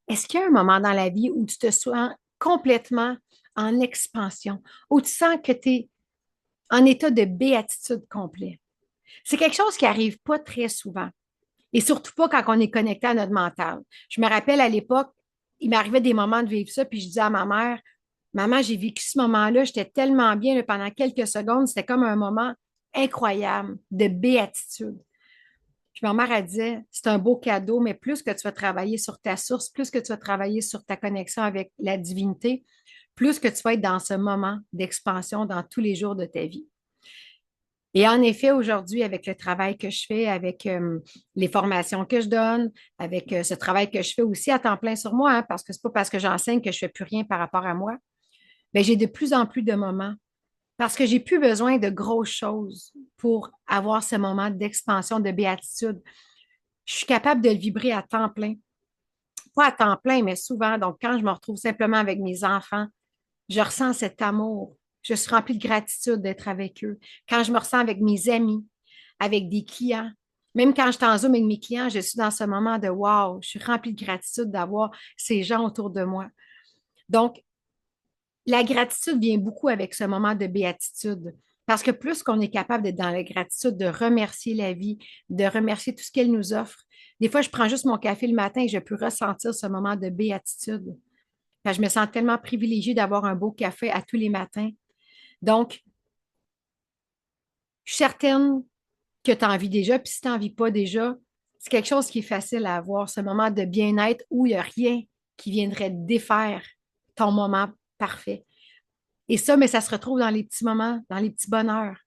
Est-ce qu'il y a un moment dans la vie où tu te sens complètement en expansion, où tu sens que tu es en état de béatitude complet? C'est quelque chose qui arrive pas très souvent et surtout pas quand on est connecté à notre mental. Je me rappelle à l'époque, il m'arrivait des moments de vivre ça, puis je disais à ma mère, Maman, j'ai vécu ce moment-là, j'étais tellement bien là, pendant quelques secondes, c'était comme un moment incroyable de béatitude. Puis ma mère, elle disait, c'est un beau cadeau, mais plus que tu vas travailler sur ta source, plus que tu vas travailler sur ta connexion avec la divinité, plus que tu vas être dans ce moment d'expansion dans tous les jours de ta vie. Et en effet, aujourd'hui, avec le travail que je fais, avec les formations que je donne, avec ce travail que je fais aussi à temps plein sur moi, hein, parce que c'est pas parce que j'enseigne que je fais plus rien par rapport à moi, mais j'ai de plus en plus de moments parce que j'ai plus besoin de grosses choses pour avoir ce moment d'expansion, de béatitude. Je suis capable de le vibrer à temps plein. Pas à temps plein, mais souvent. Donc, quand je me retrouve simplement avec mes enfants, je ressens cet amour. Je suis remplie de gratitude d'être avec eux. Quand je me ressens avec mes amis, avec des clients, même quand je suis en Zoom avec mes clients, je suis dans ce moment de wow, je suis remplie de gratitude d'avoir ces gens autour de moi. Donc, la gratitude vient beaucoup avec ce moment de béatitude. Parce que plus qu'on est capable d'être dans la gratitude, de remercier la vie, de remercier tout ce qu'elle nous offre. Des fois, je prends juste mon café le matin et je peux ressentir ce moment de béatitude. Parce que je me sens tellement privilégiée d'avoir un beau café à tous les matins. Donc, je suis certaine que tu as envie déjà, puis si tu n'en envie pas déjà, c'est quelque chose qui est facile à avoir, ce moment de bien-être où il n'y a rien qui viendrait défaire ton moment parfait. Et ça, mais ça se retrouve dans les petits moments, dans les petits bonheurs.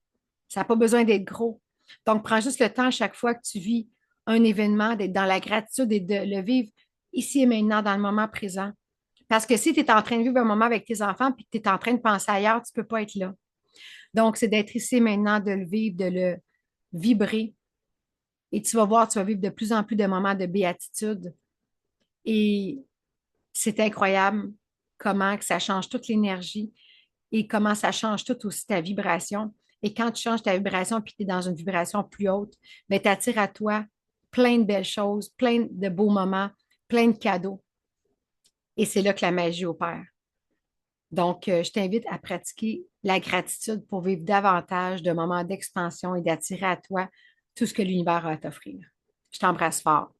Ça n'a pas besoin d'être gros. Donc, prends juste le temps à chaque fois que tu vis un événement, d'être dans la gratitude et de le vivre ici et maintenant, dans le moment présent. Parce que si tu es en train de vivre un moment avec tes enfants puis que tu es en train de penser ailleurs, tu ne peux pas être là. Donc, c'est d'être ici et maintenant, de le vivre, de le vibrer. Et tu vas voir, tu vas vivre de plus en plus de moments de béatitude. Et c'est incroyable comment que ça change toute l'énergie et comment ça change tout aussi ta vibration. Et quand tu changes ta vibration puis tu es dans une vibration plus haute, ben, tu attires à toi plein de belles choses, plein de beaux moments, plein de cadeaux. Et c'est là que la magie opère. Donc, je t'invite à pratiquer la gratitude pour vivre davantage de moments d'expansion et d'attirer à toi tout ce que l'univers a à t'offrir. Je t'embrasse fort.